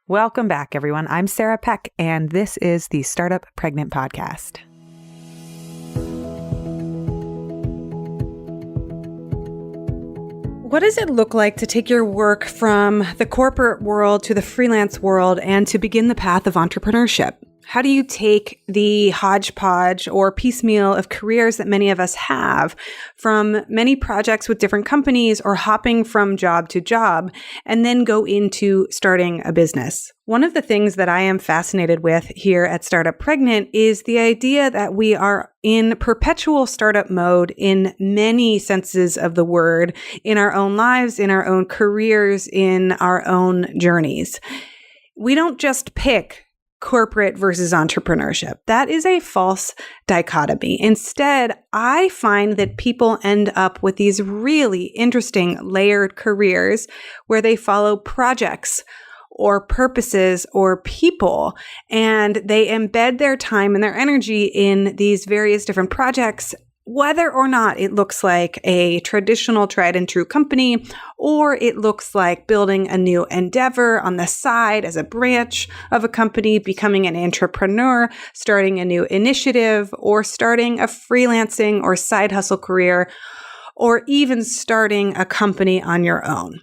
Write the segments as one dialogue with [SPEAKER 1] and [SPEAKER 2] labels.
[SPEAKER 1] Welcome back, everyone. I'm Sarah Peck, and this is the Startup Pregnant Podcast. What does it look like to take your work from the corporate world to the freelance world and to begin the path of entrepreneurship? How do you take the hodgepodge or piecemeal of careers that many of us have from many projects with different companies or hopping from job to job and then go into starting a business? One of the things that I am fascinated with here at Startup Pregnant is the idea that we are in perpetual startup mode in many senses of the word, in our own lives, in our own careers, in our own journeys. We don't just pick corporate versus entrepreneurship. That is a false dichotomy. Instead, I find that people end up with these really interesting layered careers where they follow projects or purposes or people, and they embed their time and their energy in these various different projects, whether or not it looks like a traditional tried and true company, or it looks like building a new endeavor on the side as a branch of a company, becoming an entrepreneur, starting a new initiative, or starting a freelancing or side hustle career, or even starting a company on your own.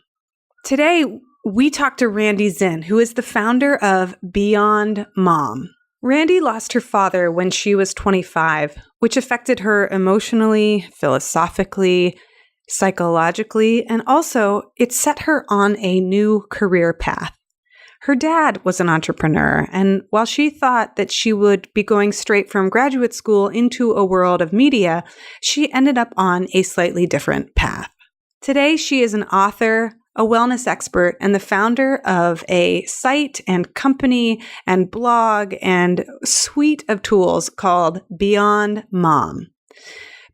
[SPEAKER 1] Today, we talked to Randi Zinn, who is the founder of Beyond Mom. Randi lost her father when she was 25, which affected her emotionally, philosophically, psychologically, and also it set her on a new career path. Her dad was an entrepreneur, and while she thought that she would be going straight from graduate school into a world of media, she ended up on a slightly different path. Today, she is an author, a wellness expert, and the founder of a site and company and blog and suite of tools called Beyond Mom.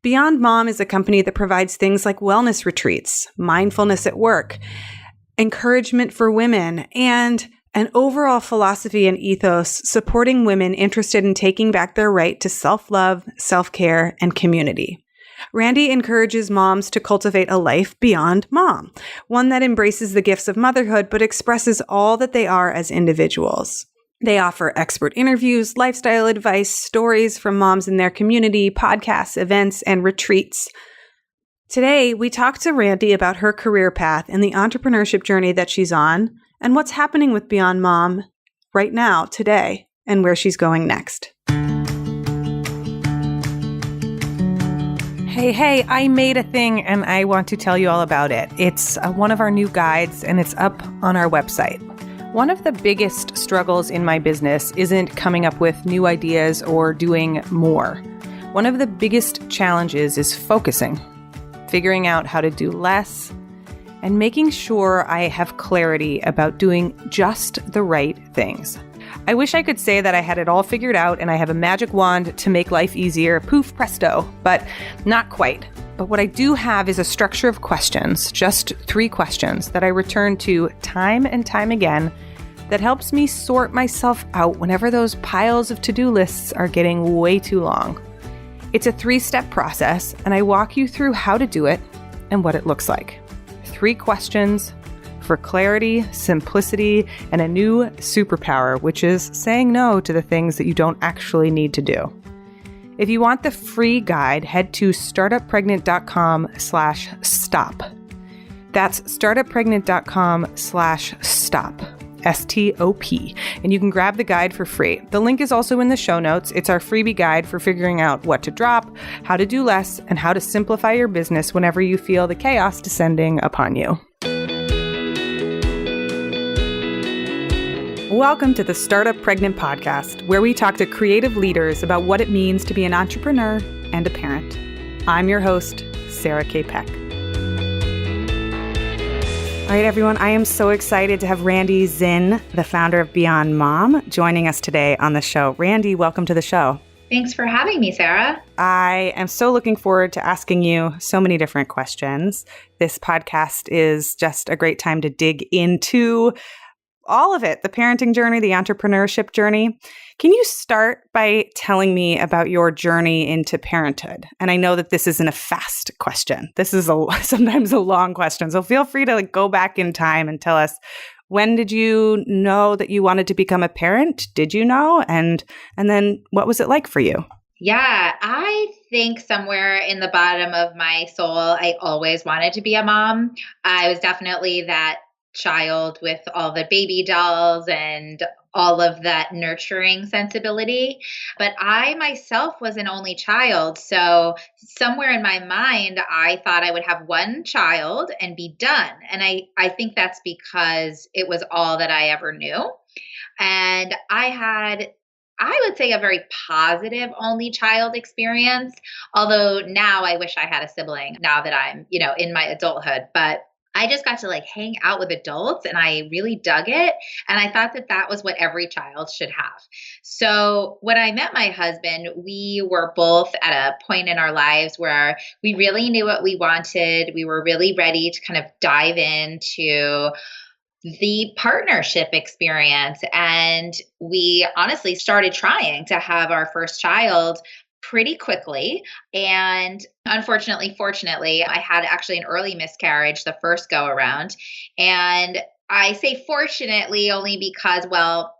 [SPEAKER 1] Beyond Mom is a company that provides things like wellness retreats, mindfulness at work, encouragement for women, and an overall philosophy and ethos supporting women interested in taking back their right to self-love, self-care, and community. Randi encourages moms to cultivate a life beyond mom, one that embraces the gifts of motherhood but expresses all that they are as individuals. They offer expert interviews, lifestyle advice, stories from moms in their community, podcasts, events, and retreats. Today, we talked to Randi about her career path and the entrepreneurship journey that she's on, and what's happening with Beyond Mom right now, today, and where she's going next. Hey, I made a thing and I want to tell you all about it. It's one of our new guides and it's up on our website. One of the biggest struggles in my business isn't coming up with new ideas or doing more. One of the biggest challenges is focusing, figuring out how to do less, and making sure I have clarity about doing just the right things. I wish I could say that I had it all figured out and I have a magic wand to make life easier, poof, presto, but not quite. But what I do have is a structure of questions, just 3 questions that I return to time and time again that helps me sort myself out whenever those piles of to-do lists are getting way too long. It's a 3-step process, and I walk you through how to do it and what it looks like. 3 questions for clarity, simplicity, and a new superpower, which is saying no to the things that you don't actually need to do. If you want the free guide, head to startuppregnant.com/stop. That's startuppregnant.com/stop. STOP. And you can grab the guide for free. The link is also in the show notes. It's our freebie guide for figuring out what to drop, how to do less, and how to simplify your business whenever you feel the chaos descending upon you. Welcome to the Startup Pregnant Podcast, where we talk to creative leaders about what it means to be an entrepreneur and a parent. I'm your host, Sarah K. Peck. All right, everyone, I am so excited to have Randi Zinn, the founder of Beyond Mom, joining us today on the show. Randi, welcome to the show.
[SPEAKER 2] Thanks for having me, Sarah.
[SPEAKER 1] I am so looking forward to asking you so many different questions. This podcast is just a great time to dig into all of it, the parenting journey, the entrepreneurship journey. Can you start by telling me about your journey into parenthood? And I know that this isn't a fast question. This is sometimes a long question. So feel free to go back in time and tell us When did you know that you wanted to become a parent? Did you know? And then what was it like for you?
[SPEAKER 2] Yeah, I think somewhere in the bottom of my soul, I always wanted to be a mom. I was definitely that child with all the baby dolls and all of that nurturing sensibility. But I myself was an only child. So somewhere in my mind, I thought I would have one child and be done. And I think that's because it was all that I ever knew. And I had, I would say, a very positive only child experience. Although now I wish I had a sibling now that I'm, in my adulthood. But I just got to like hang out with adults and I really dug it. And I thought that that was what every child should have. So when I met my husband, we were both at a point in our lives where we really knew what we wanted. We were really ready to kind of dive into the partnership experience. And we honestly started trying to have our first child pretty quickly. And unfortunately, fortunately, I had actually an early miscarriage the first go around. And I say fortunately only because, well,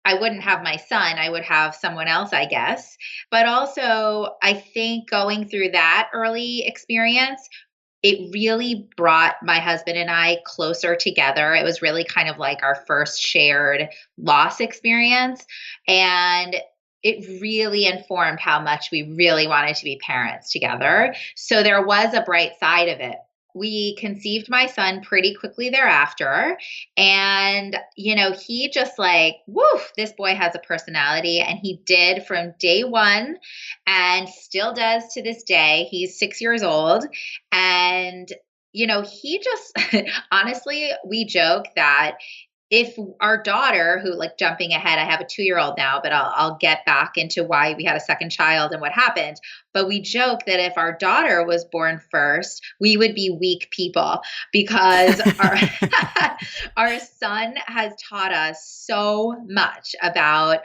[SPEAKER 2] I wouldn't have my son, I would have someone else, I guess. But also, I think going through that early experience it really brought my husband and I closer together. It was really kind of like our first shared loss experience. And it really informed how much we really wanted to be parents together. So there was a bright side of it. We conceived my son pretty quickly thereafter. And, he just like, woof, this boy has a personality. And he did from day one and still does to this day. He's 6 years old. And, he just honestly, we joke that if our daughter, who like jumping ahead, I have a 2-year-old now, but I'll get back into why we had a second child and what happened. But we joke that if our daughter was born first, we would be weak people because our our son has taught us so much about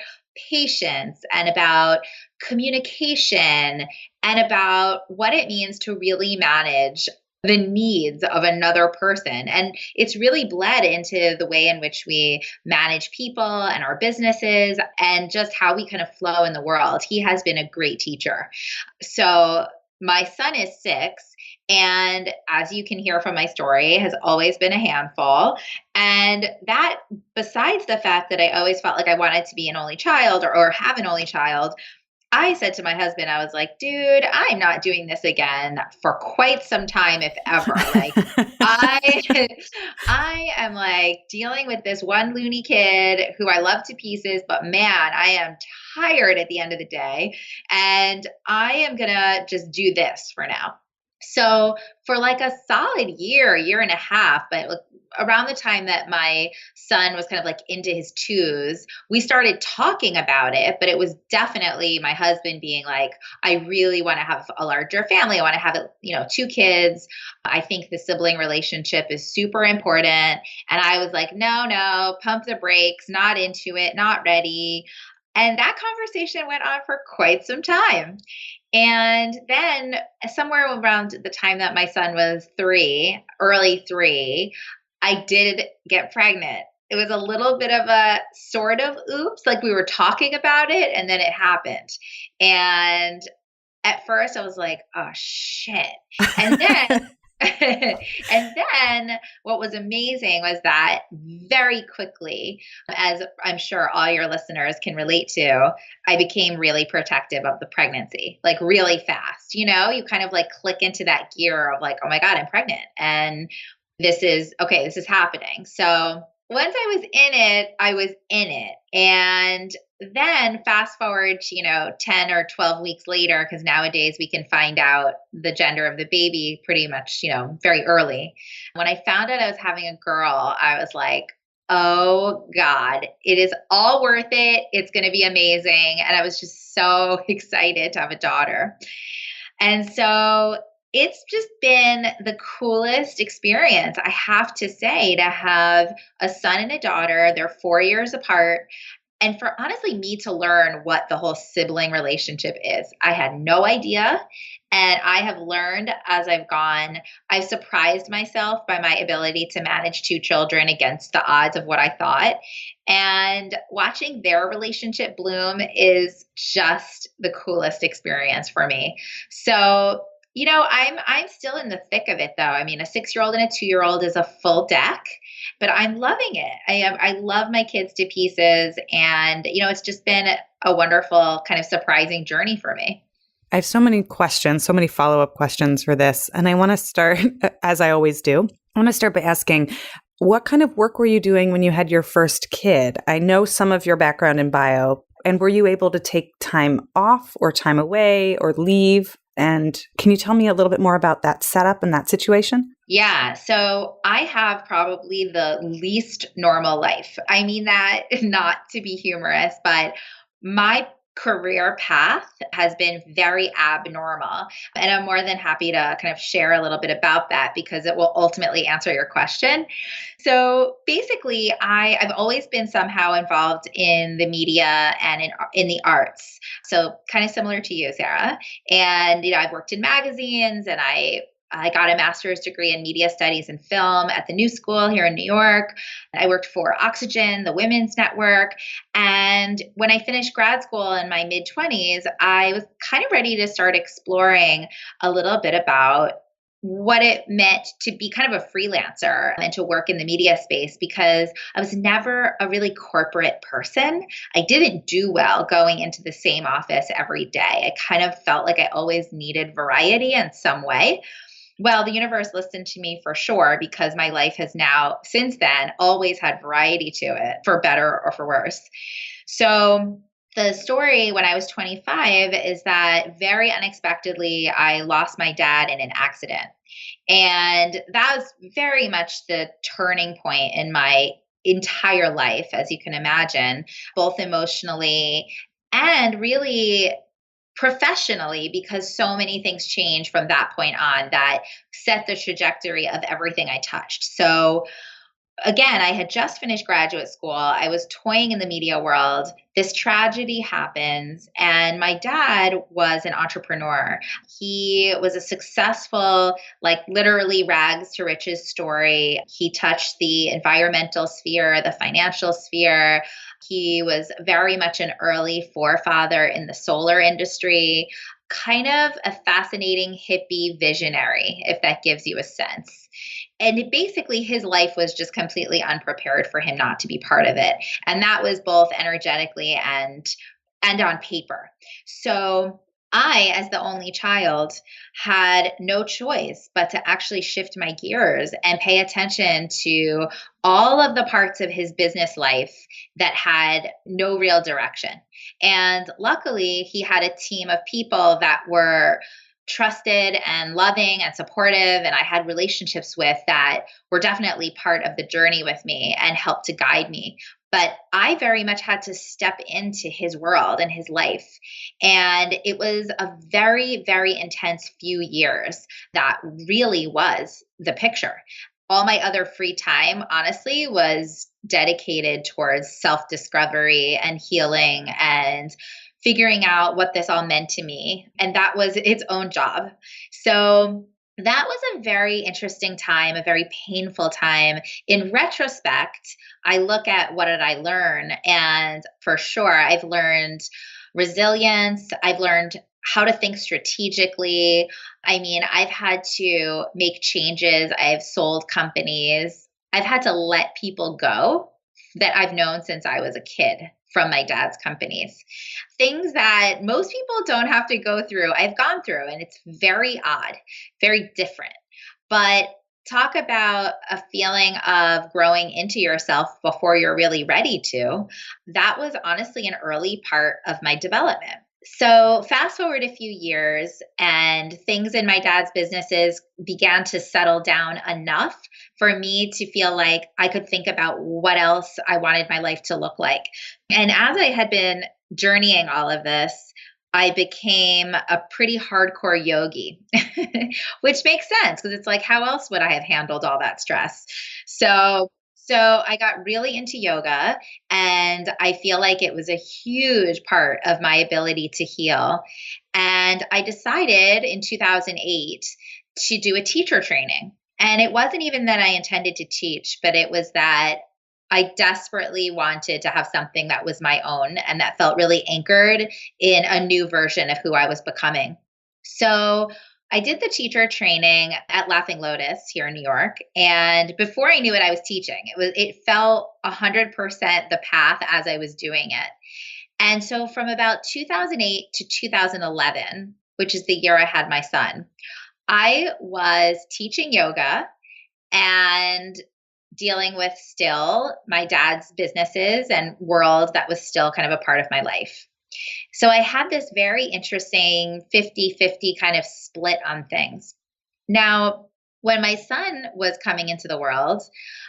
[SPEAKER 2] patience and about communication and about what it means to really manage the needs of another person. And it's really bled into the way in which we manage people and our businesses and just how we kind of flow in the world. He has been a great teacher. So my son is 6. And as you can hear from my story, has always been a handful. And that, besides the fact that I always felt like I wanted to be an only child or have an only child, I said to my husband, I was like, dude, I'm not doing this again for quite some time, if ever. Like, I, I am like dealing with this one loony kid who I love to pieces, but man, I am tired at the end of the day. And I am going to just do this for now. So for like a solid year and a half, but around the time that my son was kind of like into his twos, we started talking about it, but it was definitely my husband being like, I really want to have a larger family. I want to have, 2 kids. I think the sibling relationship is super important. And I was like, no, pump the brakes, not into it, not ready. And that conversation went on for quite some time. And then somewhere around the time that my son was 3, early 3, I did get pregnant. It was a little bit of a sort of oops, like we were talking about it and then it happened. And at first I was like, oh shit. And then and then what was amazing was that very quickly, as I'm sure all your listeners can relate to, I became really protective of the pregnancy, like really fast. You kind of like click into that gear of like, oh my God, I'm pregnant. And this is okay, this is happening. So once I was in it, I was in it. And then fast forward to, 10 or 12 weeks later, because nowadays we can find out the gender of the baby pretty much, very early. When I found out I was having a girl, I was like, oh God, it is all worth it. It's going to be amazing. And I was just so excited to have a daughter. And so it's just been the coolest experience, I have to say, to have a son and a daughter. They're 4 years apart. and for honestly me to learn what the whole sibling relationship is. I had no idea. And I have learned as I've gone, I've surprised myself by my ability to manage two children against the odds of what I thought. And watching their relationship bloom is just the coolest experience for me. So, I'm still in the thick of it though. I mean, a 6-year-old and a 2-year-old is a full deck, but I'm loving it. I love my kids to pieces, and it's just been a wonderful kind of surprising journey for me.
[SPEAKER 1] I have so many questions, so many follow-up questions for this. And I want to start, as I always do, I want to start by asking, what kind of work were you doing when you had your first kid? I know some of your background in bio, and were you able to take time off or time away or leave? And can you tell me a little bit more about that setup and that situation?
[SPEAKER 2] Yeah, so I have probably the least normal life. I mean that not to be humorous, but my career path has been very abnormal. And I'm more than happy to kind of share a little bit about that because it will ultimately answer your question. So basically, I've always been somehow involved in the media and in the arts. So kind of similar to you, Sarah. And I've worked in magazines, and I got a master's degree in media studies and film at the New School here in New York. I worked for Oxygen, the Women's Network. And when I finished grad school in my mid 20s, I was kind of ready to start exploring a little bit about what it meant to be kind of a freelancer and to work in the media space because I was never a really corporate person. I didn't do well going into the same office every day. I kind of felt like I always needed variety in some way. Well, the universe listened to me for sure because my life has now, since then, always had variety to it, for better or for worse. So, the story when I was 25 is that very unexpectedly, I lost my dad in an accident. And that was very much the turning point in my entire life, as you can imagine, both emotionally and really professionally, because so many things changed from that point on that set the trajectory of everything I touched. So, again, I had just finished graduate school. I was toying in the media world. This tragedy happens, and my dad was an entrepreneur. He was a successful, like literally rags to riches story. He touched the environmental sphere, the financial sphere. He was very much an early forefather in the solar industry, kind of a fascinating hippie visionary, if that gives you a sense. And basically, his life was just completely unprepared for him not to be part of it. And that was both energetically and on paper. So I, as the only child, had no choice but to actually shift my gears and pay attention to all of the parts of his business life that had no real direction. And luckily, he had a team of people that were trusted and loving and supportive, and I had relationships with that were definitely part of the journey with me and helped to guide me. But I very much had to step into his world and his life. And it was a very, very intense few years that really was the picture. All my other free time, honestly, was dedicated towards self discovery and healing and figuring out what this all meant to me. And that was its own job. So that was a very interesting time, a very painful time. In retrospect, I look at what did I learn? And for sure, I've learned resilience. I've learned how to think strategically. I mean, I've had to make changes. I've sold companies. I've had to let people go that I've known since I was a kid from my dad's companies. Things that most people don't have to go through, I've gone through, and it's very odd, very different. But talk about a feeling of growing into yourself before you're really ready to. That was honestly an early part of my development. So, fast forward a few years, and things in my dad's businesses began to settle down enough for me to feel like I could think about what else I wanted my life to look like. And as I had been journeying all of this, I became a pretty hardcore yogi, which makes sense because it's like, how else would I have handled all that stress? So, So I got really into yoga, and I feel like it was a huge part of my ability to heal. And I decided in 2008 to do a teacher training. And it wasn't even that I intended to teach, but it was that I desperately wanted to have something that was my own and that felt really anchored in a new version of who I was becoming. So I did the teacher training at Laughing Lotus here in New York. And before I knew it, I was teaching. It felt 100% the path as I was doing it. And so from about 2008 to 2011, which is the year I had my son, I was teaching yoga and dealing with still my dad's businesses and world that was still kind of a part of my life. So I had this very interesting 50-50 kind of split on things. Now, when my son was coming into the world,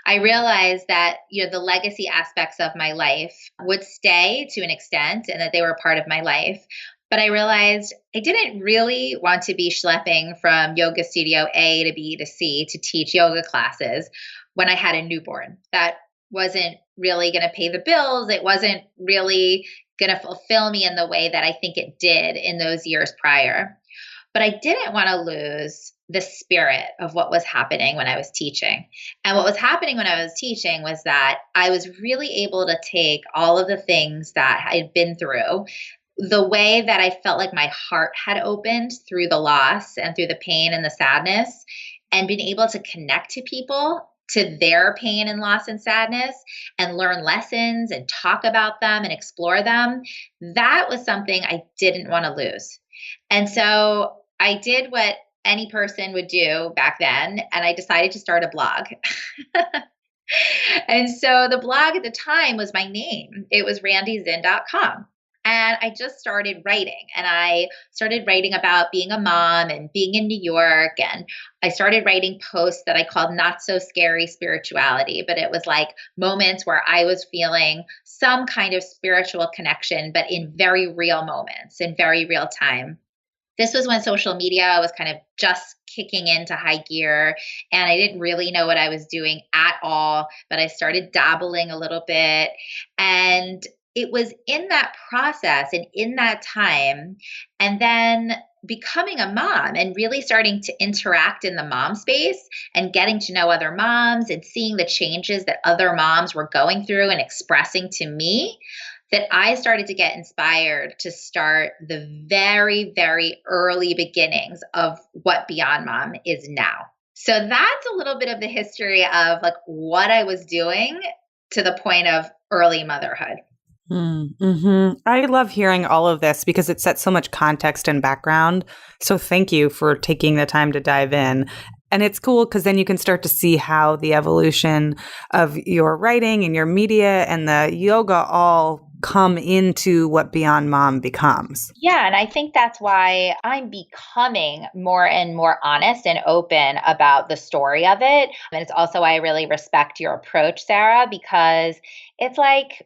[SPEAKER 2] I realized that, the legacy aspects of my life would stay to an extent and that they were part of my life. But I realized I didn't really want to be schlepping from yoga studio A to B to C to teach yoga classes when I had a newborn. That wasn't really going to pay the bills. It wasn't really going to fulfill me in the way that I think it did in those years prior. But I didn't want to lose the spirit of what was happening when I was teaching. And what was happening when I was teaching was that I was really able to take all of the things that I'd been through, the way that I felt like my heart had opened through the loss and through the pain and the sadness, and being able to connect to people, to their pain and loss and sadness, and learn lessons and talk about them and explore them. That was something I didn't want to lose. And so I did what any person would do back then, and I decided to start a blog. And so the blog at the time was my name. It was randizinn.com. And I just started writing, and I started writing about being a mom and being in New York. And I started writing posts that I called Not So Scary Spirituality, but it was like moments where I was feeling some kind of spiritual connection, but in very real moments, in very real time. This was when social media was kind of just kicking into high gear, and I didn't really know what I was doing at all, but I started dabbling a little bit. And it was in that process and in that time, and then becoming a mom and really starting to interact in the mom space and getting to know other moms and seeing the changes that other moms were going through and expressing to me, that I started to get inspired to start the very, very early beginnings of what Beyond Mom is now. So that's a little bit of the history of like what I was doing to the point of early motherhood.
[SPEAKER 1] Mm-hmm. I love hearing all of this because it sets so much context and background. So thank you for taking the time to dive in. And it's cool because then you can start to see how the evolution of your writing and your media and the yoga all come into what Beyond Mom becomes.
[SPEAKER 2] Yeah. And I think that's why I'm becoming more and more honest and open about the story of it. And it's also why I really respect your approach, Sarah, because it's like,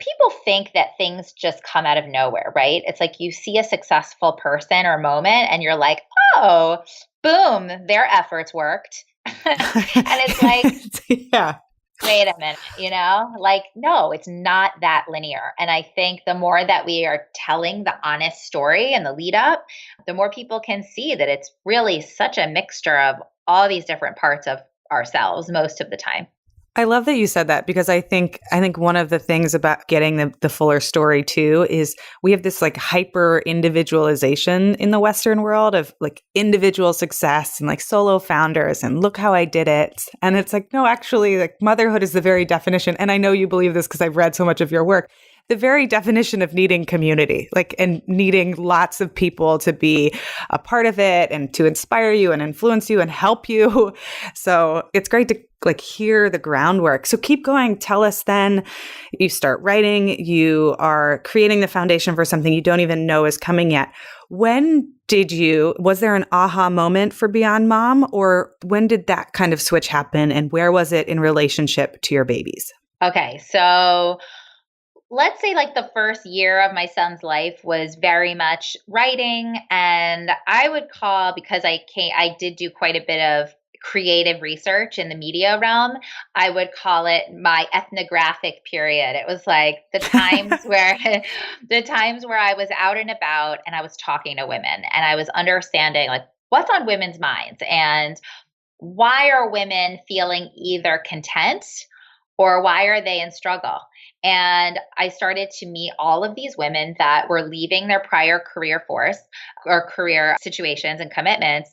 [SPEAKER 2] people think that things just come out of nowhere, right? It's like you see a successful person or moment and you're like, oh, boom, their efforts worked. And it's like,
[SPEAKER 1] yeah.
[SPEAKER 2] Wait a minute, like, no, it's not that linear. And I think the more that we are telling the honest story and the lead up, the more people can see that it's really such a mixture of all these different parts of ourselves most of the time.
[SPEAKER 1] I love that you said that because I think one of the things about getting the fuller story too is we have this like hyper individualization in the Western world of like individual success and like solo founders and look how I did it. And it's like, no, actually like motherhood is the very definition. And I know you believe this because I've read so much of your work. The very definition of needing community, like, and needing lots of people to be a part of it and to inspire you and influence you and help you. So it's great to like hear the groundwork. So keep going. Tell us then, you start writing, you are creating the foundation for something you don't even know is coming yet. Was there an aha moment for Beyond Mom, or when did that kind of switch happen and where was it in relationship to your babies?
[SPEAKER 2] Okay. So let's say like the first year of my son's life was very much writing. And I would call, because I did do quite a bit of creative research in the media realm, I would call it my ethnographic period. It was like the times where I was out and about and I was talking to women and I was understanding like what's on women's minds and why are women feeling either content or why are they in struggle? And I started to meet all of these women that were leaving their prior career force or career situations and commitments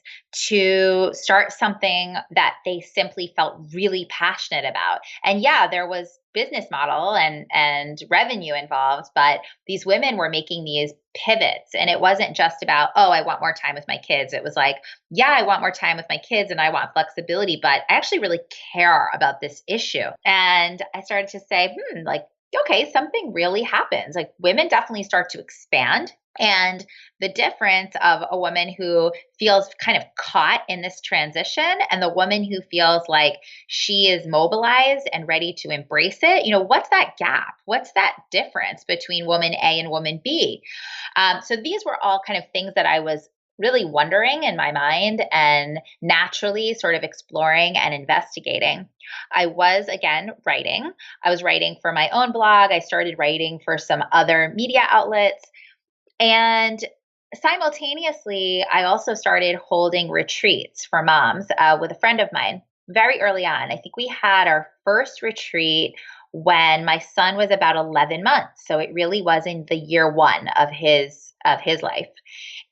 [SPEAKER 2] to start something that they simply felt really passionate about. And yeah, there was business model and revenue involved, but these women were making these pivots and it wasn't just about, oh, I want more time with my kids. It was like, yeah, I want more time with my kids and I want flexibility, but I actually really care about this issue. And I started to say, like, okay, something really happens. Like women definitely start to expand. And the difference of a woman who feels kind of caught in this transition and the woman who feels like she is mobilized and ready to embrace it, what's that gap? What's that difference between woman A and woman B? So these were all kind of things that I was really wondering in my mind and naturally sort of exploring and investigating. I was, again, writing. I was writing for my own blog. I started writing for some other media outlets. And simultaneously, I also started holding retreats for moms with a friend of mine very early on. I think we had our first retreat when my son was about 11 months. So it really was in the year one of his life.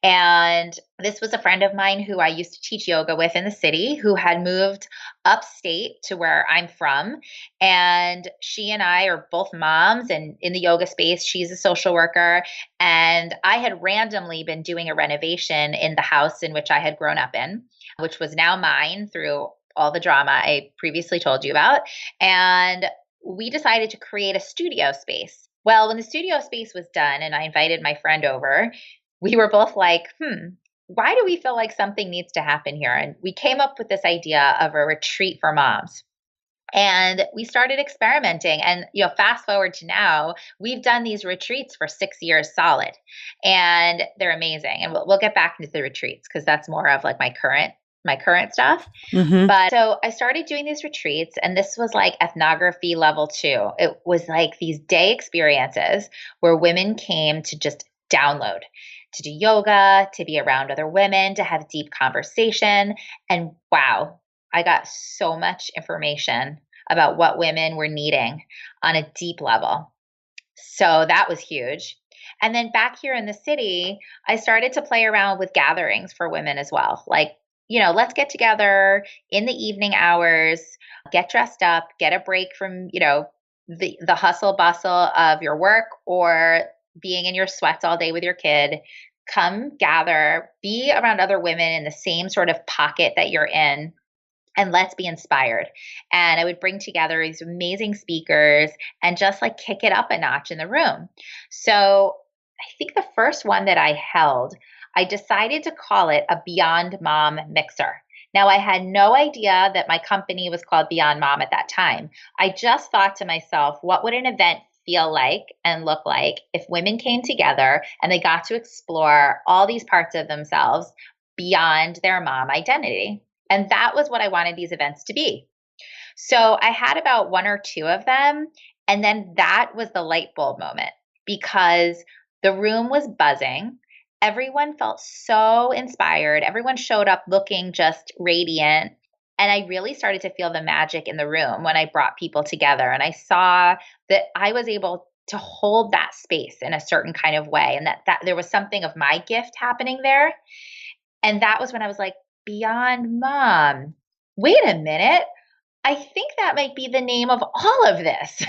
[SPEAKER 2] And this was a friend of mine who I used to teach yoga with in the city who had moved upstate to where I'm from. And she and I are both moms and in the yoga space. She's a social worker. And I had randomly been doing a renovation in the house in which I had grown up in, which was now mine through all the drama I previously told you about. And we decided to create a studio space. Well, when the studio space was done and I invited my friend over, we were both like, why do we feel like something needs to happen here? And we came up with this idea of a retreat for moms. And we started experimenting. And, fast forward to now, we've done these retreats for 6 years solid. And they're amazing. And we'll get back into the retreats because that's more of like my current stuff.
[SPEAKER 1] Mm-hmm.
[SPEAKER 2] But so I started doing these retreats, and this was like ethnography level 2. It was like these day experiences where women came to just download, to do yoga, to be around other women, to have deep conversation. And wow, I got so much information about what women were needing on a deep level. So that was huge. And then back here in the city, I started to play around with gatherings for women as well. Like, let's get together in the evening hours, get dressed up, get a break from, the hustle bustle of your work or being in your sweats all day with your kid. Come gather, be around other women in the same sort of pocket that you're in, and let's be inspired. And I would bring together these amazing speakers and just like kick it up a notch in the room. So I think the first one that I held, I decided to call it a Beyond Mom Mixer. Now, I had no idea that my company was called Beyond Mom at that time. I just thought to myself, what would an event feel like and look like if women came together and they got to explore all these parts of themselves beyond their mom identity? And that was what I wanted these events to be. So I had about one or two of them. And then that was the light bulb moment because the room was buzzing. Everyone felt so inspired. Everyone showed up looking just radiant. And I really started to feel the magic in the room when I brought people together. And I saw that I was able to hold that space in a certain kind of way and that there was something of my gift happening there. And that was when I was like, Beyond Mom. Wait a minute. I think that might be the name of all of this.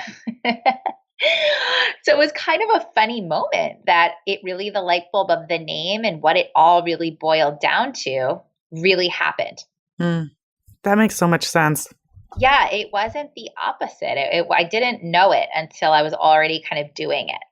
[SPEAKER 2] So it was kind of a funny moment that it really, the light bulb of the name and what it all really boiled down to really happened.
[SPEAKER 1] That makes so much sense.
[SPEAKER 2] Yeah, it wasn't the opposite. I didn't know it until I was already kind of doing it.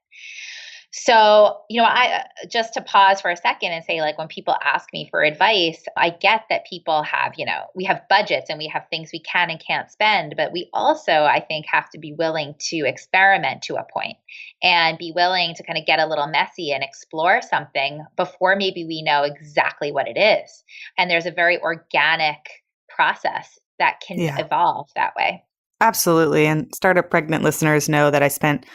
[SPEAKER 2] So, I just to pause for a second and say, like, when people ask me for advice, I get that people have, we have budgets and we have things we can and can't spend, but we also, I think, have to be willing to experiment to a point and be willing to kind of get a little messy and explore something before maybe we know exactly what it is. And there's a very organic process that can
[SPEAKER 1] Yeah,
[SPEAKER 2] evolve that way.
[SPEAKER 1] absolutely. And Startup Pregnant listeners know that I spent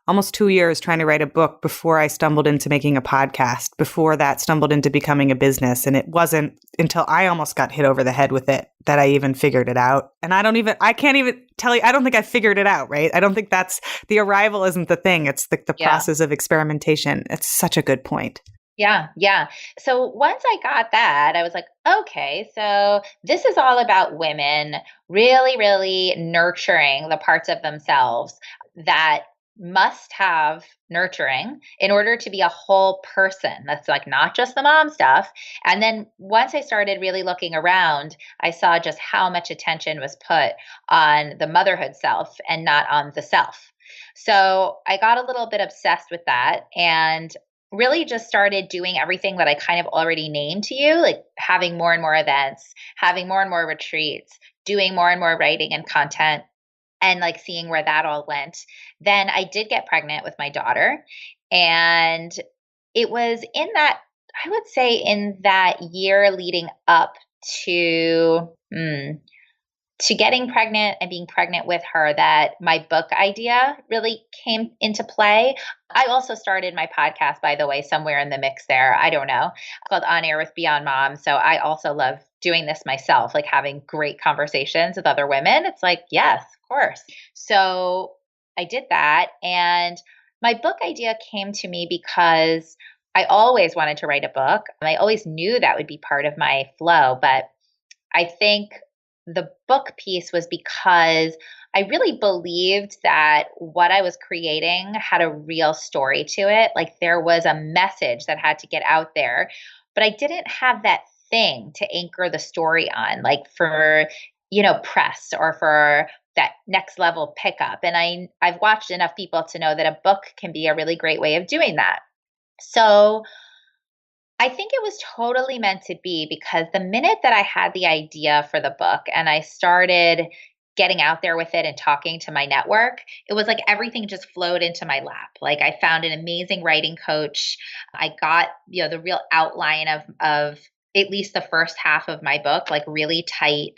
[SPEAKER 1] almost 2 years trying to write a book before I stumbled into making a podcast, before that stumbled into becoming a business. And it wasn't until I almost got hit over the head with it that I even figured it out. And I can't even tell you, I don't think I figured it out, right? I don't think the arrival isn't the thing. It's the
[SPEAKER 2] Yeah.
[SPEAKER 1] process of experimentation. It's such a good point.
[SPEAKER 2] Yeah, yeah. So once I got that, I was like, okay, so this is all about women really, really nurturing the parts of themselves that must have nurturing in order to be a whole person. That's like not just the mom stuff. And then once I started really looking around, I saw just how much attention was put on the motherhood self and not on the self. So I got a little bit obsessed with that and really just started doing everything that I kind of already named to you, like having more and more events, having more and more retreats, doing more and more writing and content, and like seeing where that all went. Then I did get pregnant with my daughter. And it was in that, I would say, in that year leading up to, to getting pregnant and being pregnant with her that my book idea really came into play. I also started my podcast, by the way, somewhere in the mix there. I don't know. It's called On Air with Beyond Mom. So I also love doing this myself, like having great conversations with other women. It's like, yes, of course. So I did that. And my book idea came to me because I always wanted to write a book. And I always knew that would be part of my flow. But I think the book piece was because I really believed that what I was creating had a real story to it. Like there was a message that had to get out there, but I didn't have that thing to anchor the story on, like for, press or for that next level pickup. And I've watched enough people to know that a book can be a really great way of doing that. So I think it was totally meant to be because the minute that I had the idea for the book and I started getting out there with it and talking to my network, it was like everything just flowed into my lap. Like I found an amazing writing coach. I got, the real outline of at least the first half of my book, like really tight.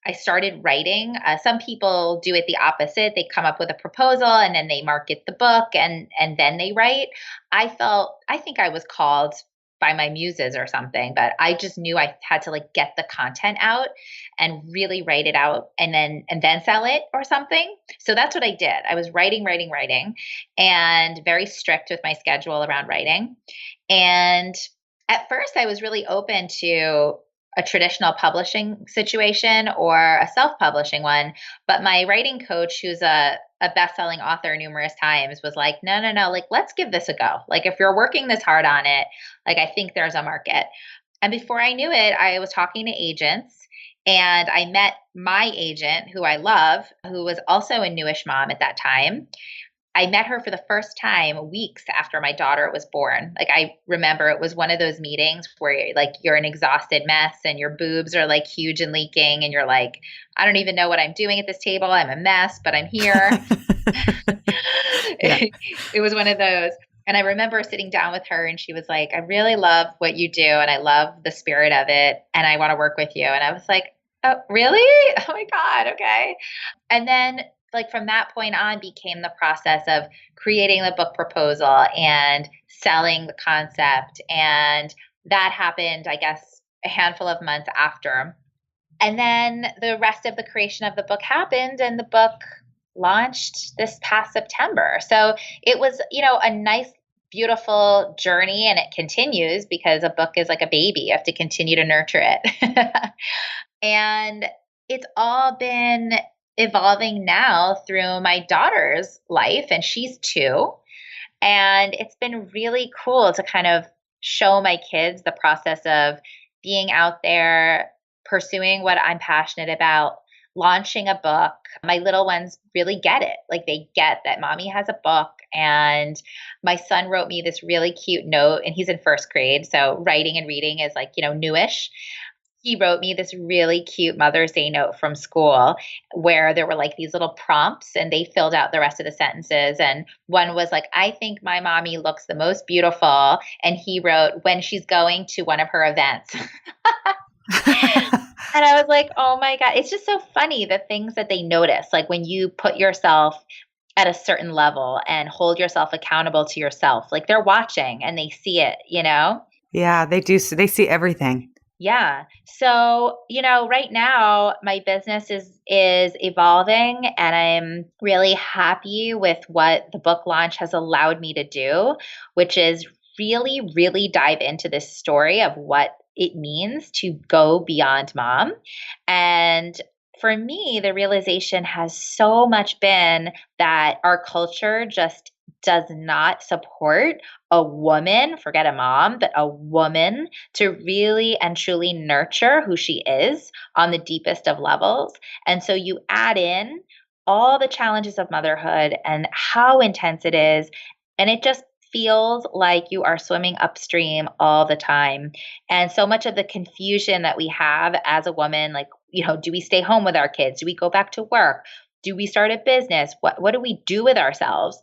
[SPEAKER 2] I started writing. Some people do it the opposite. They come up with a proposal and then they market the book and then they write. I think I was called by my muses or something, but I just knew I had to like get the content out and really write it out and then sell it or something. So that's what I did. I was writing, and very strict with my schedule around writing. And at first I was really open to a traditional publishing situation or a self-publishing one. But my writing coach, who's a best-selling author numerous times, was like, no, like, let's give this a go. Like, if you're working this hard on it, like, I think there's a market. And before I knew it, I was talking to agents and I met my agent, who I love, who was also a newish mom at that time. I met her for the first time weeks after my daughter was born. Like I remember it was one of those meetings where like you're an exhausted mess and your boobs are like huge and leaking and you're like, I don't even know what I'm doing at this table. I'm a mess, but I'm here.
[SPEAKER 1] Yeah.
[SPEAKER 2] It was one of those. And I remember sitting down with her and she was like, I really love what you do and I love the spirit of it and I want to work with you. And I was like, oh, really? Oh my God. Okay. And then like from that point on became the process of creating the book proposal and selling the concept. And that happened, I guess, a handful of months after. And then the rest of the creation of the book happened and the book launched this past September. So it was, a nice, beautiful journey and it continues because a book is like a baby. You have to continue to nurture it. And it's all been evolving now through my daughter's life, and she's 2. And it's been really cool to kind of show my kids the process of being out there, pursuing what I'm passionate about, launching a book. My little ones really get it. Like they get that mommy has a book. And my son wrote me this really cute note, and he's in first grade. So writing and reading is like, newish. He wrote me this really cute Mother's Day note from school where there were like these little prompts and they filled out the rest of the sentences. And one was like, I think my mommy looks the most beautiful. And he wrote, when she's going to one of her events. And I was like, oh my God, it's just so funny the things that they notice. Like when you put yourself at a certain level and hold yourself accountable to yourself, like they're watching and they see it, you know?
[SPEAKER 1] Yeah, they do. They see everything.
[SPEAKER 2] Yeah. So, right now my business is evolving and I'm really happy with what the book launch has allowed me to do, which is really really dive into this story of what it means to go beyond mom. And for me, the realization has so much been that our culture just does not support a woman, forget a mom, but a woman to really and truly nurture who she is on the deepest of levels. And so you add in all the challenges of motherhood and how intense it is. And it just feels like you are swimming upstream all the time. And so much of the confusion that we have as a woman, like, do we stay home with our kids? Do we go back to work? Do we start a business? What do we do with ourselves?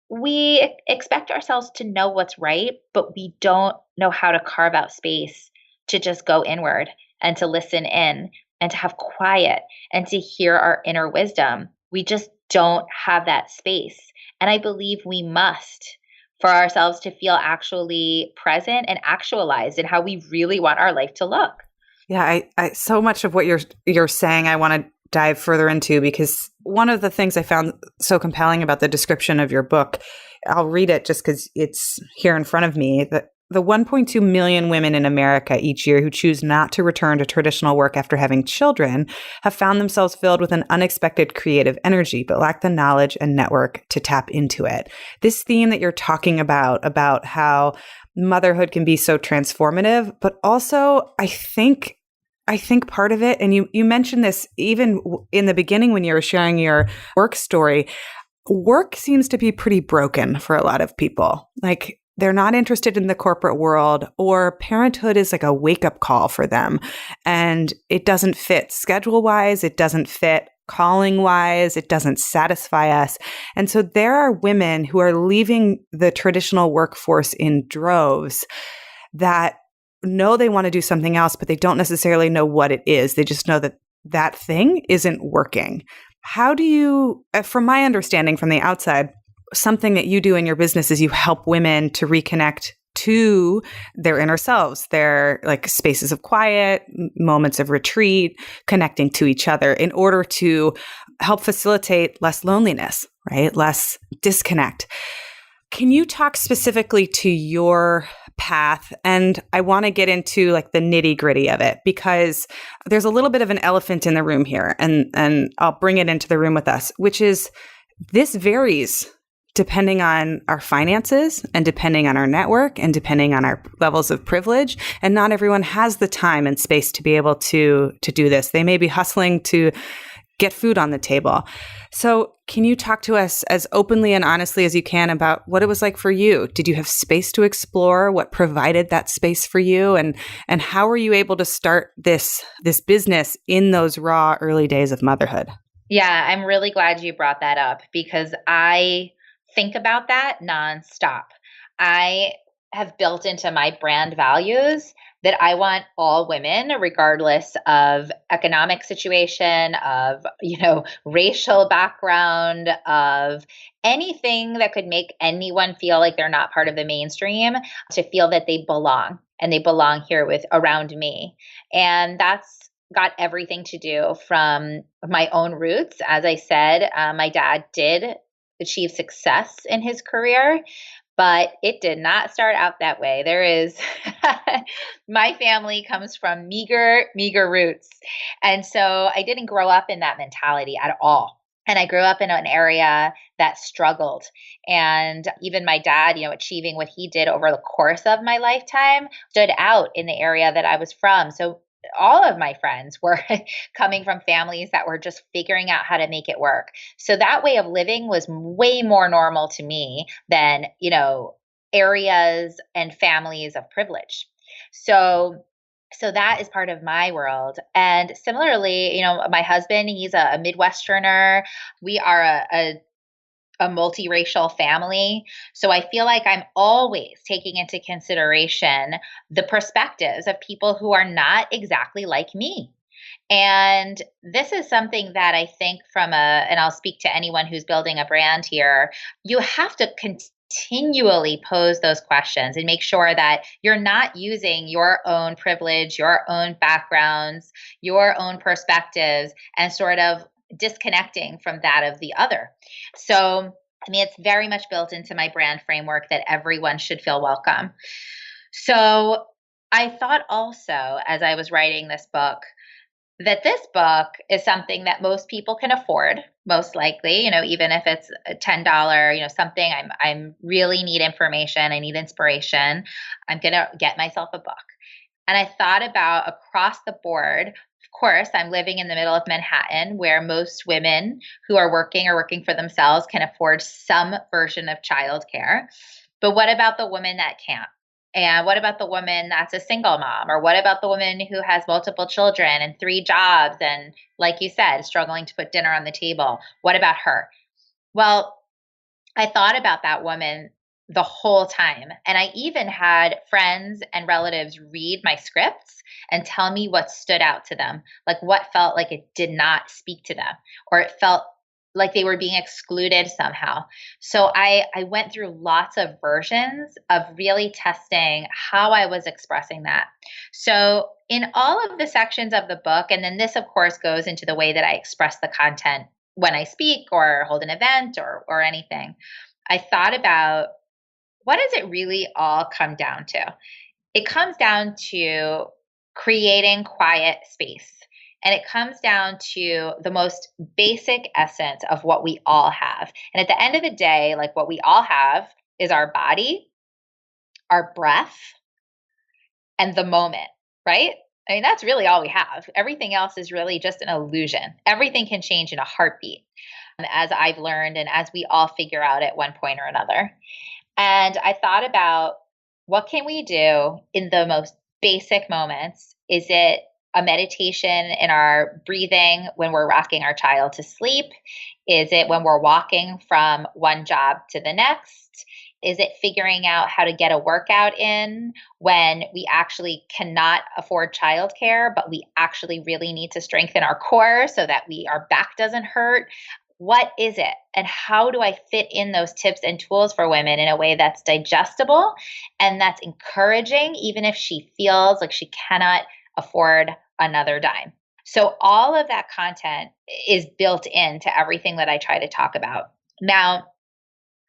[SPEAKER 2] We expect ourselves to know what's right, but we don't know how to carve out space to just go inward and to listen in and to have quiet and to hear our inner wisdom. We just don't have that space. And I believe we must for ourselves to feel actually present and actualized in how we really want our life to look.
[SPEAKER 1] Yeah, I so much of what you're saying, I want to dive further into, because one of the things I found so compelling about the description of your book, I'll read it just because it's here in front of me. The 1.2 million women in America each year who choose not to return to traditional work after having children have found themselves filled with an unexpected creative energy, but lack the knowledge and network to tap into it. This theme that you're talking about how motherhood can be so transformative, but also I think part of it, and you mentioned this even in the beginning when you were sharing your work story, work seems to be pretty broken for a lot of people. Like they're not interested in the corporate world, or parenthood is like a wake-up call for them. And it doesn't fit schedule-wise, it doesn't fit calling-wise, it doesn't satisfy us. And so there are women who are leaving the traditional workforce in droves that know they want to do something else, but they don't necessarily know what it is. They just know that that thing isn't working. How do you, from my understanding from the outside, something that you do in your business is you help women to reconnect to their inner selves, their like spaces of quiet, moments of retreat, connecting to each other in order to help facilitate less loneliness, right? Less disconnect. Can you talk specifically to your path? And I want to get into like the nitty gritty of it, because there's a little bit of an elephant in the room here, and I'll bring it into the room with us, which is this varies depending on our finances and depending on our network and depending on our levels of privilege. And not everyone has the time and space to be able to do this. They may be hustling to get food on the table. So can you talk to us as openly and honestly as you can about what it was like for you? Did you have space to explore? What provided that space for you? And how were you able to start this business in those raw early days of motherhood?
[SPEAKER 2] Yeah, I'm really glad you brought that up because I think about that nonstop. I have built into my brand values that I want all women, regardless of economic situation, of, racial background, of anything that could make anyone feel like they're not part of the mainstream, to feel that they belong and they belong here with around me. And that's got everything to do from my own roots. As I said, my dad did achieve success in his career, but it did not start out that way. There is, my family comes from meager, meager roots. And so I didn't grow up in that mentality at all. And I grew up in an area that struggled. And even my dad, achieving what he did over the course of my lifetime stood out in the area that I was from. So all of my friends were coming from families that were just figuring out how to make it work. So that way of living was way more normal to me than, areas and families of privilege. So that is part of my world. And similarly, my husband, he's a Midwesterner. We are a multiracial family. So I feel like I'm always taking into consideration the perspectives of people who are not exactly like me. And this is something that I think and I'll speak to anyone who's building a brand here, you have to continually pose those questions and make sure that you're not using your own privilege, your own backgrounds, your own perspectives, and sort of disconnecting from that of the other. So, I mean, it's very much built into my brand framework that everyone should feel welcome. So, I thought also, as I was writing this book, that this book is something that most people can afford, most likely, even if it's a $10, something I'm really need information, I need inspiration, I'm going to get myself a book. And I thought about across the board, of course, I'm living in the middle of Manhattan where most women who are working for themselves can afford some version of childcare. But what about the woman that can't? And what about the woman that's a single mom? Or what about the woman who has multiple children and 3 jobs and, like you said, struggling to put dinner on the table? What about her? Well, I thought about that woman the whole time. And I even had friends and relatives read my scripts and tell me what stood out to them, like what felt like it did not speak to them, or it felt like they were being excluded somehow. So I went through lots of versions of really testing how I was expressing that. So in all of the sections of the book, and then this, of course, goes into the way that I express the content when I speak or hold an event or anything, I thought about what does it really all come down to? It comes down to creating quiet space. And it comes down to the most basic essence of what we all have. And at the end of the day, like what we all have is our body, our breath, and the moment, right? I mean, that's really all we have. Everything else is really just an illusion. Everything can change in a heartbeat, as I've learned and as we all figure out at one point or another. And I thought about what can we do in the most basic moments? Is it a meditation in our breathing when we're rocking our child to sleep? Is it when we're walking from one job to the next? Is it figuring out how to get a workout in when we actually cannot afford childcare, but we actually really need to strengthen our core so that our back doesn't hurt? What is it? And how do I fit in those tips and tools for women in a way that's digestible and that's encouraging, even if she feels like she cannot afford another dime? So all of that content is built into everything that I try to talk about. Now,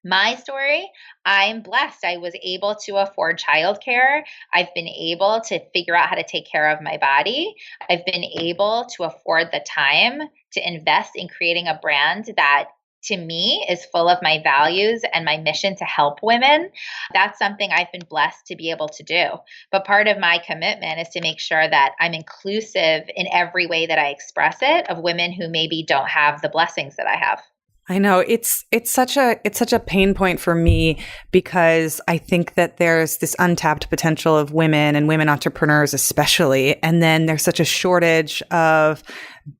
[SPEAKER 2] my story, I'm blessed. I was able to afford childcare. I've been able to figure out how to take care of my body. I've been able to afford the time to invest in creating a brand that to me is full of my values and my mission to help women. That's something I've been blessed to be able to do. But part of my commitment is to make sure that I'm inclusive in every way that I express it of women who maybe don't have the blessings that I have.
[SPEAKER 1] I know it's such a pain point for me because I think that there's this untapped potential of women and women entrepreneurs especially, and then there's such a shortage of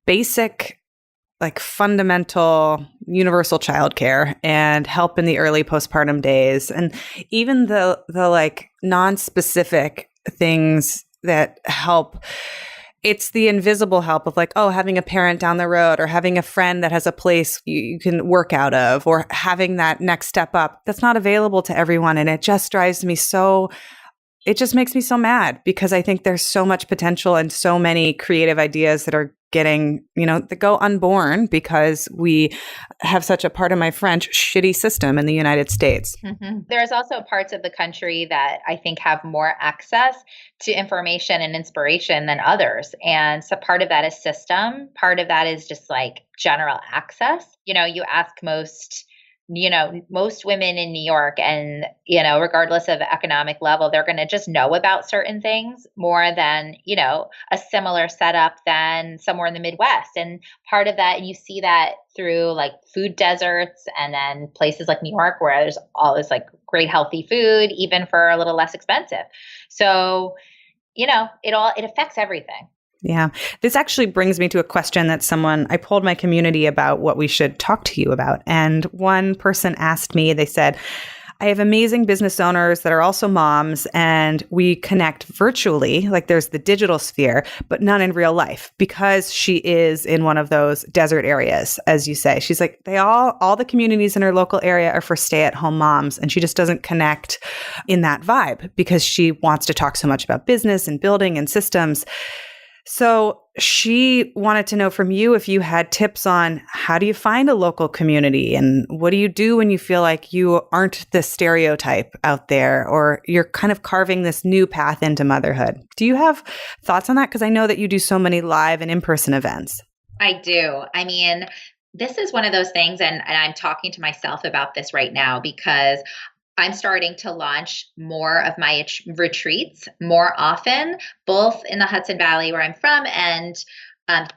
[SPEAKER 1] basic, like fundamental universal childcare and help in the early postpartum days, and even the like non-specific things that help. It's the invisible help of like, oh, having a parent down the road or having a friend that has a place you can work out of or having that next step up. That's not available to everyone. And it just it just makes me so mad because I think there's so much potential and so many creative ideas that are getting, that go unborn because we have such a, pardon my French, shitty system in the United States.
[SPEAKER 2] Mm-hmm. There's also parts of the country that I think have more access to information and inspiration than others. And so part of that is system. Part of that is just like general access. You ask most women in New York and, regardless of economic level, they're going to just know about certain things more than, a similar setup than somewhere in the Midwest. And part of that, and you see that through like food deserts and then places like New York where there's all this like great healthy food, even for a little less expensive. So, it affects everything.
[SPEAKER 1] Yeah. This actually brings me to a question that I polled my community about what we should talk to you about. And one person asked me, they said, I have amazing business owners that are also moms, and we connect virtually. Like there's the digital sphere, but none in real life because she is in one of those desert areas, as you say. She's like, all the communities in her local area are for stay-at-home moms, and she just doesn't connect in that vibe because she wants to talk so much about business and building and systems. So she wanted to know from you if you had tips on how do you find a local community and what do you do when you feel like you aren't the stereotype out there or you're kind of carving this new path into motherhood. Do you have thoughts on that? Because I know that you do so many live and in-person events.
[SPEAKER 2] I do. I mean, this is one of those things, and I'm talking to myself about this right now because I'm starting to launch more of my retreats more often, both in the Hudson Valley where I'm from and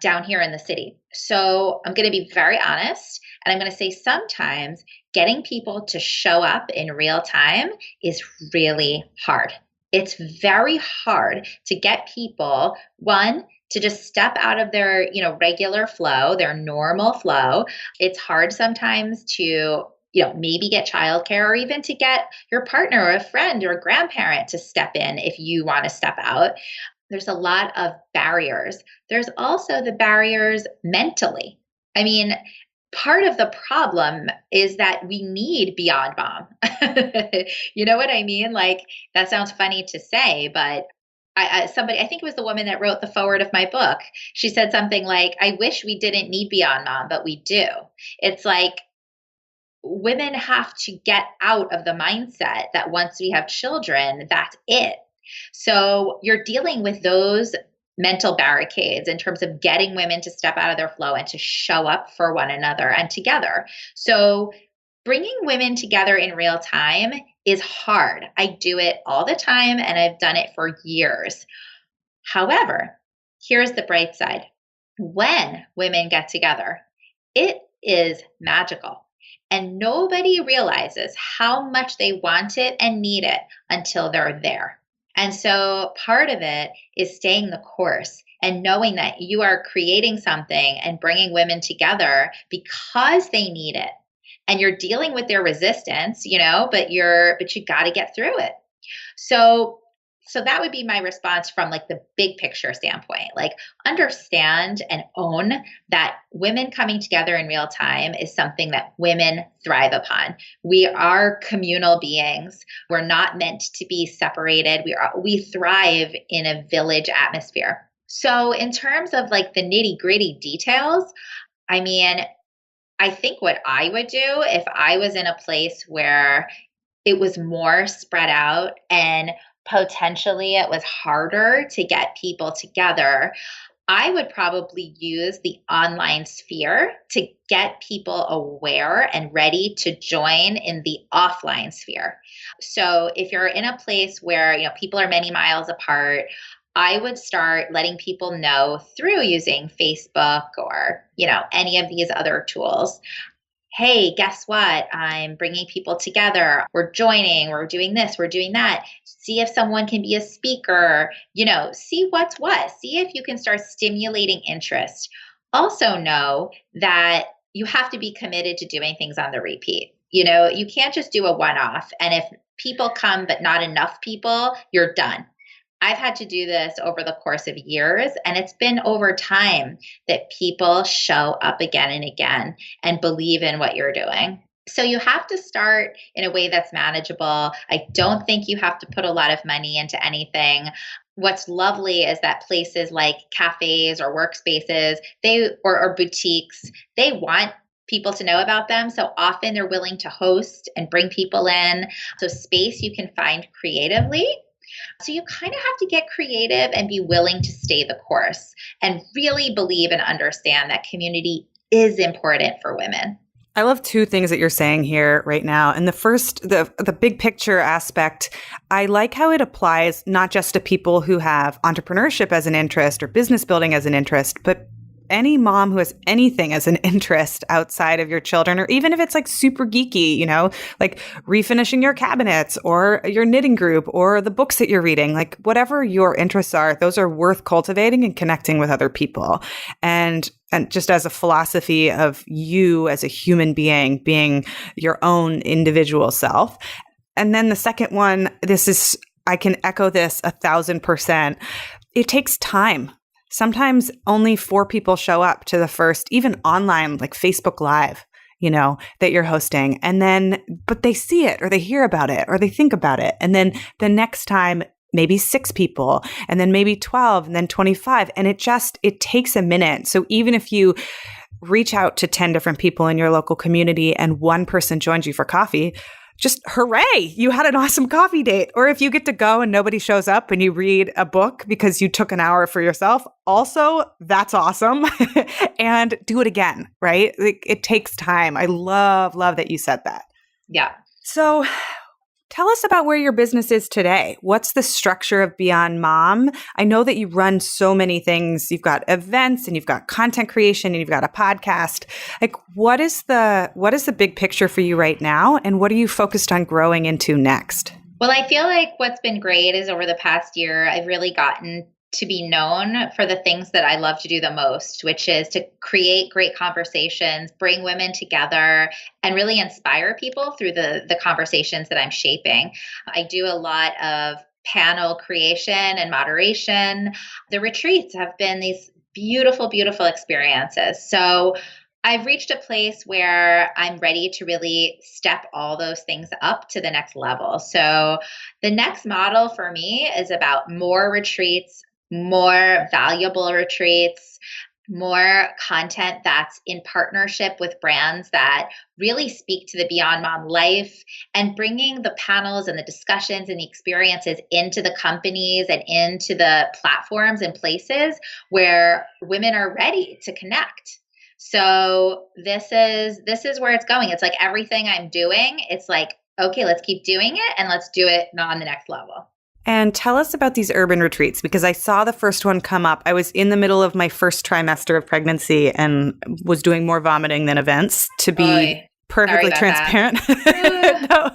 [SPEAKER 2] down here in the city. So I'm going to be very honest, and I'm going to say sometimes getting people to show up in real time is really hard. It's very hard to get people, one, to just step out of their, regular flow, their normal flow. It's hard sometimes to maybe get childcare or even to get your partner or a friend or a grandparent to step in if you want to step out. There's a lot of barriers. There's also the barriers mentally. I mean, part of the problem is that we need Beyond Mom. You know what I mean? Like, that sounds funny to say, but I think it was the woman that wrote the foreword of my book. She said something like, I wish we didn't need Beyond Mom, but we do. It's like, women have to get out of the mindset that once we have children, that's it. So you're dealing with those mental barricades in terms of getting women to step out of their flow and to show up for one another and together. So bringing women together in real time is hard. I do it all the time and I've done it for years. However, here's the bright side. When women get together, it is magical. And nobody realizes how much they want it and need it until they're there. And so part of it is staying the course and knowing that you are creating something and bringing women together because they need it. And you're dealing with their resistance, but you got to get through it. So that would be my response from like the big picture standpoint. Like, understand and own that women coming together in real time is something that women thrive upon. We are communal beings. We're not meant to be separated. We thrive in a village atmosphere. So in terms of like the nitty-gritty details, I mean, I think what I would do if I was in a place where it was more spread out and potentially it was harder to get people together, I would probably use the online sphere to get people aware and ready to join in the offline sphere. So if you're in a place where, people are many miles apart, I would start letting people know through using Facebook or, any of these other tools. Hey, guess what? I'm bringing people together. We're joining, we're doing this, we're doing that. See if someone can be a speaker, see what's what. See if you can start stimulating interest. Also know that you have to be committed to doing things on the repeat. You can't just do a one-off. And if people come, but not enough people, you're done. I've had to do this over the course of years, and it's been over time that people show up again and again and believe in what you're doing. So you have to start in a way that's manageable. I don't think you have to put a lot of money into anything. What's lovely is that places like cafes or workspaces, or boutiques, they want people to know about them. So often they're willing to host and bring people in. So space you can find creatively. So you kind of have to get creative and be willing to stay the course and really believe and understand that community is important for women.
[SPEAKER 1] I love two things that you're saying here right now. And the first, the big picture aspect, I like how it applies not just to people who have entrepreneurship as an interest or business building as an interest, but any mom who has anything as an interest outside of your children, or even if it's like super geeky, like refinishing your cabinets or your knitting group or the books that you're reading, like whatever your interests are, those are worth cultivating and connecting with other people. And just as a philosophy of you as a human being your own individual self. And then the second one, I can echo this 1,000%. It takes time. Sometimes only 4 people show up to the first, even online, like Facebook Live, that you're hosting. And then, but they see it or they hear about it or they think about it. And then the next time, maybe 6 people, and then maybe 12, and then 25. And it takes a minute. So even if you reach out to 10 different people in your local community and one person joins you for coffee, just hooray, you had an awesome coffee date. Or if you get to go and nobody shows up and you read a book because you took an hour for yourself, also, that's awesome. And do it again, right? It takes time. I love that you said that.
[SPEAKER 2] Yeah.
[SPEAKER 1] So tell us about where your business is today. What's the structure of Beyond Mom? I know that you run so many things. You've got events and you've got content creation and you've got a podcast. Like, what is the big picture for you right now? And what are you focused on growing into next?
[SPEAKER 2] Well, I feel like what's been great is over the past year, I've really gotten to be known for the things that I love to do the most, which is to create great conversations, bring women together, and really inspire people through the conversations that I'm shaping. I do a lot of panel creation and moderation. The retreats have been these beautiful, beautiful experiences. So I've reached a place where I'm ready to really step all those things up to the next level. So the next model for me is about more retreats, more valuable retreats, more content that's in partnership with brands that really speak to the Beyond Mom life, and bringing the panels and the discussions and the experiences into the companies and into the platforms and places where women are ready to connect. So this is where it's going. It's like everything I'm doing, it's like, okay, let's keep doing it and let's do it on the next level.
[SPEAKER 1] And tell us about these urban retreats, because I saw the first one come up. I was in the middle of my first trimester of pregnancy and was doing more vomiting than events, to be perfectly transparent. No,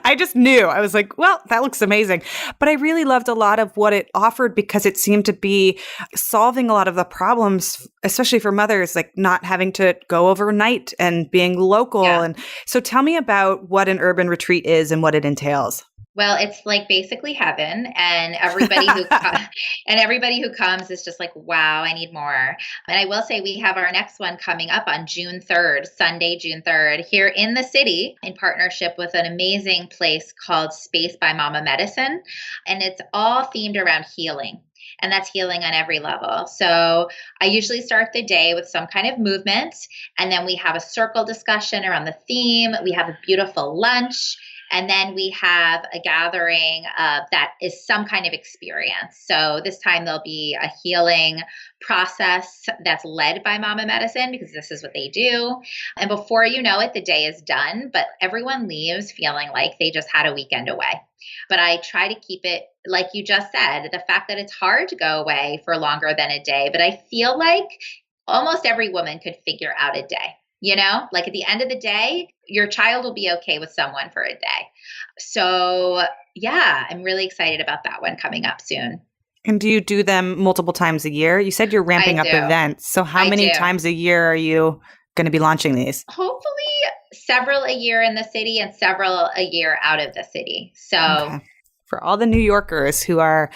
[SPEAKER 1] I just knew. I was like, well, that looks amazing. But I really loved a lot of what it offered because it seemed to be solving a lot of the problems, especially for mothers, like not having to go overnight and being local. Yeah. And so tell me about what an urban retreat is and what it entails.
[SPEAKER 2] Well, it's like basically heaven, and everybody who comes is just like, wow, I need more. And I will say we have our next one coming up on June 3rd, Sunday, June 3rd, here in the city in partnership with an amazing place called Space by Mama Medicine. And it's all themed around healing. And that's healing on every level. So I usually start the day with some kind of movement, and then we have a circle discussion around the theme. We have a beautiful lunch. And then we have a gathering that is some kind of experience. So this time there'll be a healing process that's led by Mama Medicine, because this is what they do. And before you know it, the day is done, but everyone leaves feeling like they just had a weekend away. But I try to keep it, like you just said, the fact that it's hard to go away for longer than a day. But I feel like almost every woman could figure out a day. Like at the end of the day, your child will be okay with someone for a day. So yeah, I'm really excited about that one coming up soon.
[SPEAKER 1] And do you do them multiple times a year? You said you're ramping up events. So how many times a year are you going to be launching these?
[SPEAKER 2] Hopefully several a year in the city and several a year out of the city. So
[SPEAKER 1] okay. For all the New Yorkers who are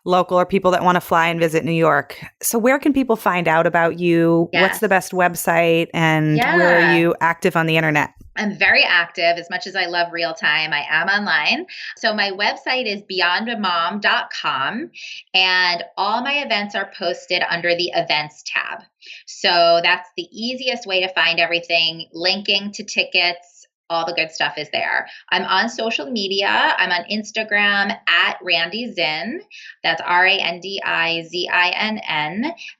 [SPEAKER 1] local or people that want to fly and visit New York. So where can people find out about you? Yes. What's the best website? And where are you active on the internet?
[SPEAKER 2] I'm very active. As much as I love real time, I am online. So my website is beyondmom.com, and all my events are posted under the events tab. So that's the easiest way to find everything, linking to tickets. All the good stuff is there. I'm on social media. I'm on Instagram at Randi Zinn. That's RandiZinn.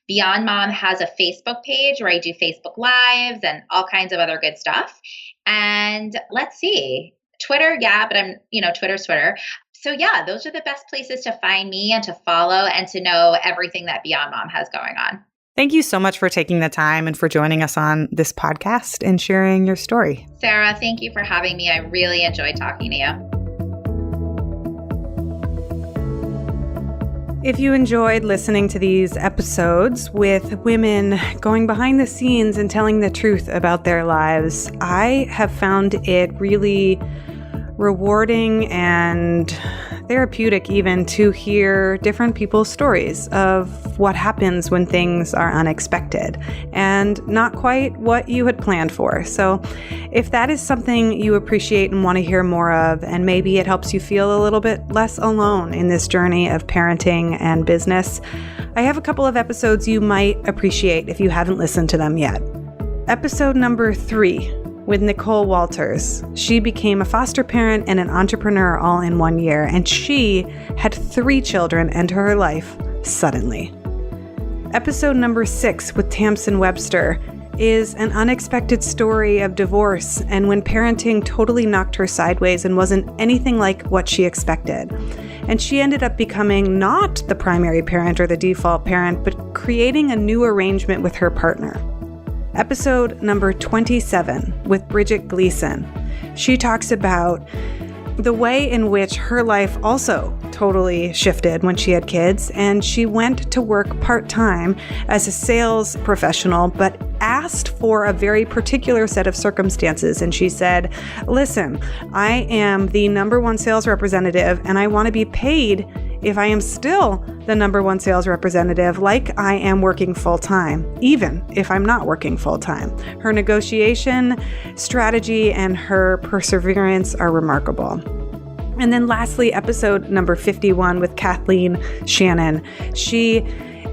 [SPEAKER 2] Beyond Mom has a Facebook page where I do Facebook Lives and all kinds of other good stuff. And let's see, Twitter, yeah, but Twitter's Twitter. So yeah, those are the best places to find me and to follow and to know everything that Beyond Mom has going on.
[SPEAKER 1] Thank you so much for taking the time and for joining us on this podcast and sharing your story.
[SPEAKER 2] Sarah, thank you for having me. I really enjoyed talking to you.
[SPEAKER 1] If you enjoyed listening to these episodes with women going behind the scenes and telling the truth about their lives, I have found it really rewarding and therapeutic even to hear different people's stories of what happens when things are unexpected and not quite what you had planned for. So if that is something you appreciate and want to hear more of, and maybe it helps you feel a little bit less alone in this journey of parenting and business, I have a couple of episodes you might appreciate if you haven't listened to them yet. Episode number 3 with Nicole Walters. She became a foster parent and an entrepreneur all in 1 year, and she had 3 children enter her life suddenly. Episode number 6 with Tamsin Webster is an unexpected story of divorce and when parenting totally knocked her sideways and wasn't anything like what she expected. And she ended up becoming not the primary parent or the default parent, but creating a new arrangement with her partner. Episode number 27 with Bridget Gleason. She talks about the way in which her life also totally shifted when she had kids, and she went to work part-time as a sales professional, but asked for a very particular set of circumstances. And she said, listen, I am the number 1 sales representative, and I want to be paid if I am still the number 1 sales representative, like I am working full-time, even if I'm not working full-time. Her negotiation strategy and her perseverance are remarkable. And then lastly, episode number 51 with Kathleen Shannon. She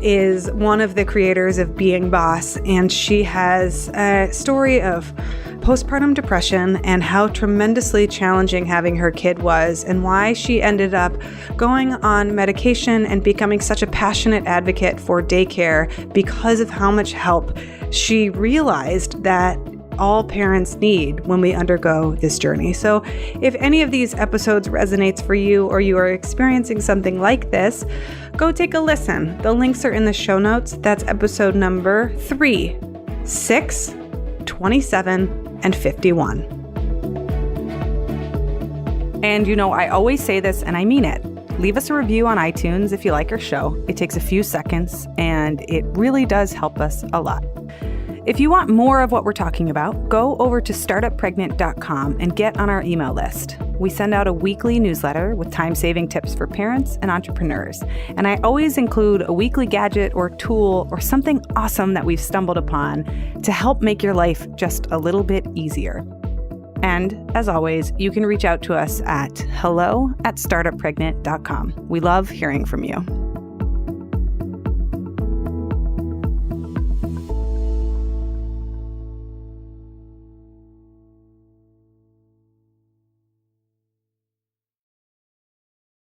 [SPEAKER 1] is one of the creators of Being Boss, and she has a story of postpartum depression and how tremendously challenging having her kid was, and why she ended up going on medication and becoming such a passionate advocate for daycare because of how much help she realized that all parents need when we undergo this journey. So if any of these episodes resonates for you, or you are experiencing something like this, go take a listen. The links are in the show notes. That's episode number 3, 6, 27, and 51. And I always say this and I mean it. Leave us a review on iTunes if you like our show. It takes a few seconds and it really does help us a lot. If you want more of what we're talking about, go over to startuppregnant.com and get on our email list. We send out a weekly newsletter with time-saving tips for parents and entrepreneurs. And I always include a weekly gadget or tool or something awesome that we've stumbled upon to help make your life just a little bit easier. And as always, you can reach out to us at hello@startuppregnant.com. We love hearing from you.